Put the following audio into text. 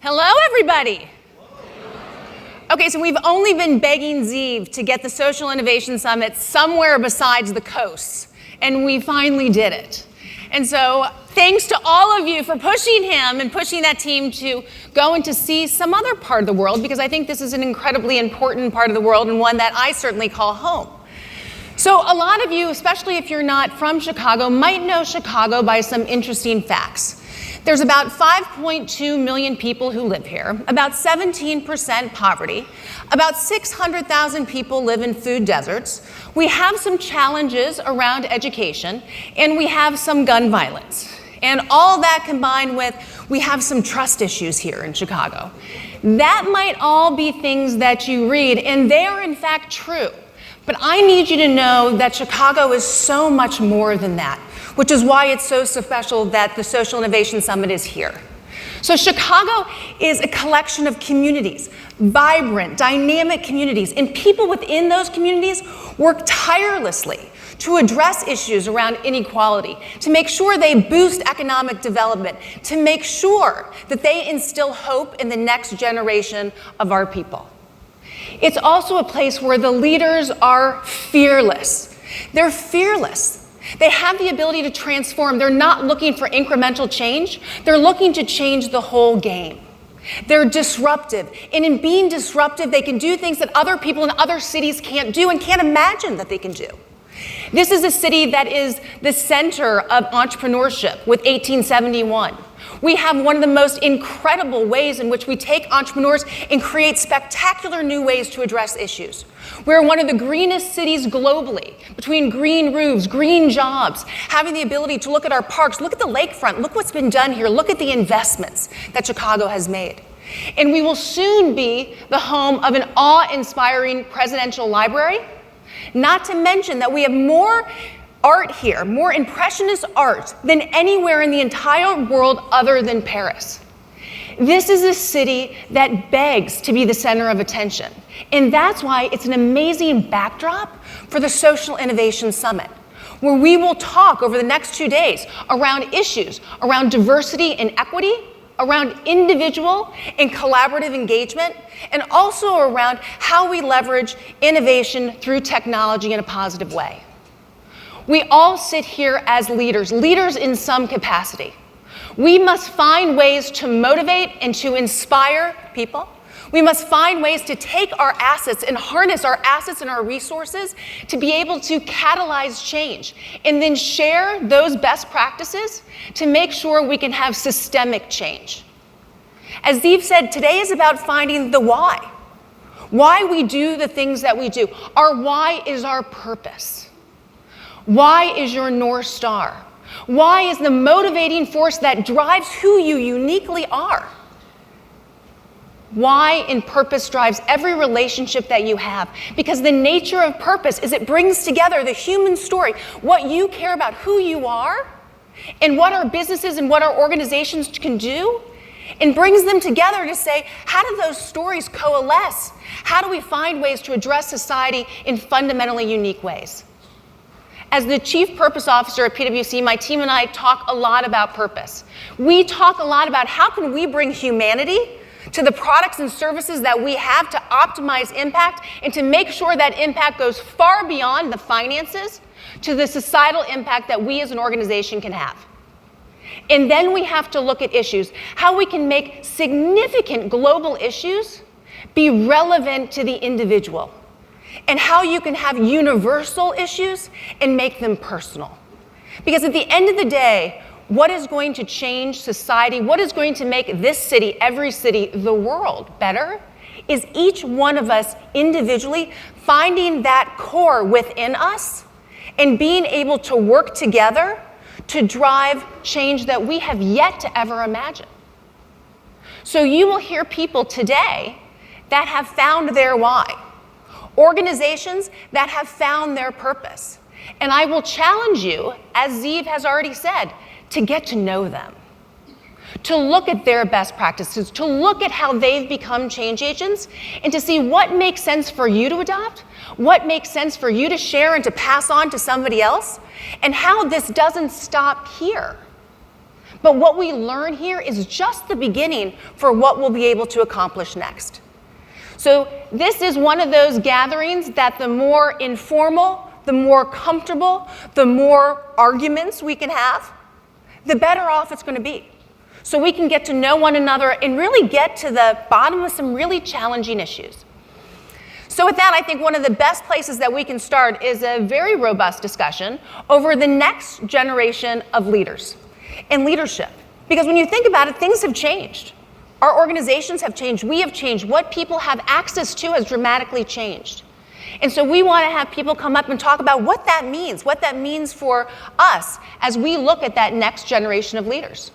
Hello, everybody. Okay, so we've only been begging Zeev to get the Social Innovation Summit somewhere besides the coast, and we finally did it. And so thanks to all of you for pushing him and pushing that team to go and to see some other part of the world, because I think this is an incredibly important part of the world and one that I certainly call home. So a lot of you, especially if you're not from Chicago, might know Chicago by some interesting facts. There's about 5.2 million people who live here, about 17% poverty, about 600,000 people live in food deserts. We have some challenges around education, and we have some gun violence. And all that combined with, we have some trust issues here in Chicago. That might all be things that you read, and they are in fact true. But I need you to know that Chicago is so much more than that, which is why it's so special that the Social Innovation Summit is here. So Chicago is a collection of communities, vibrant, dynamic communities, and people within those communities work tirelessly to address issues around inequality, to make sure they boost economic development, to make sure that they instill hope in the next generation of our people. It's also a place where the leaders are fearless. They're fearless. They have the ability to transform. They're not looking for incremental change. They're looking to change the whole game. They're disruptive. And in being disruptive, they can do things that other people in other cities can't do and can't imagine that they can do. This is a city that is the center of entrepreneurship with 1871. We have one of the most incredible ways in which we take entrepreneurs and create spectacular new ways to address issues. We're one of the greenest cities globally, between green roofs, green jobs, having the ability to look at our parks, look at the lakefront, look what's been done here, look at the investments that Chicago has made. And we will soon be the home of an awe-inspiring presidential library, not to mention that we have more art here, more impressionist art than anywhere in the entire world other than Paris. This is a city that begs to be the center of attention. And that's why it's an amazing backdrop for the Social Innovation Summit, where we will talk over the next 2 days around issues around diversity and equity, around individual and collaborative engagement, and also around how we leverage innovation through technology in a positive way. We all sit here as leaders in some capacity. We must find ways to motivate and to inspire people. We must find ways to take our assets and harness our assets and our resources to be able to catalyze change, and then share those best practices to make sure we can have systemic change. As Zeev said, today is about finding the why we do the things that we do. Our why is our purpose. Why is your North Star? Why is the motivating force that drives who you uniquely are? Why and purpose drives every relationship that you have. Because the nature of purpose is it brings together the human story, what you care about, who you are, and what our businesses and what our organizations can do, and brings them together to say, how do those stories coalesce? How do we find ways to address society in fundamentally unique ways? As the Chief Purpose Officer at PwC, my team and I talk a lot about purpose. We talk a lot about how can we bring humanity to the products and services that we have to optimize impact and to make sure that impact goes far beyond the finances to the societal impact that we as an organization can have. And then we have to look at issues, how we can make significant global issues be relevant to the individual, and how you can have universal issues and make them personal. Because at the end of the day, what is going to change society, what is going to make this city, every city, the world better, is each one of us individually finding that core within us and being able to work together to drive change that we have yet to ever imagine. So you will hear people today that have found their why. Organizations that have found their purpose. And I will challenge you, as Zeev has already said, to get to know them, to look at their best practices, to look at how they've become change agents, and to see what makes sense for you to adopt, what makes sense for you to share and to pass on to somebody else, and how this doesn't stop here, But what we learn here is just the beginning for what we'll be able to accomplish next. So this is one of those gatherings that the more informal, the more comfortable, the more arguments we can have, the better off it's going to be. So we can get to know one another and really get to the bottom of some really challenging issues. So with that, I think one of the best places that we can start is a very robust discussion over the next generation of leaders and leadership. Because when you think about it, things have changed. Our organizations have changed. We have changed. What people have access to has dramatically changed. And so we want to have people come up and talk about what that means for us as we look at that next generation of leaders.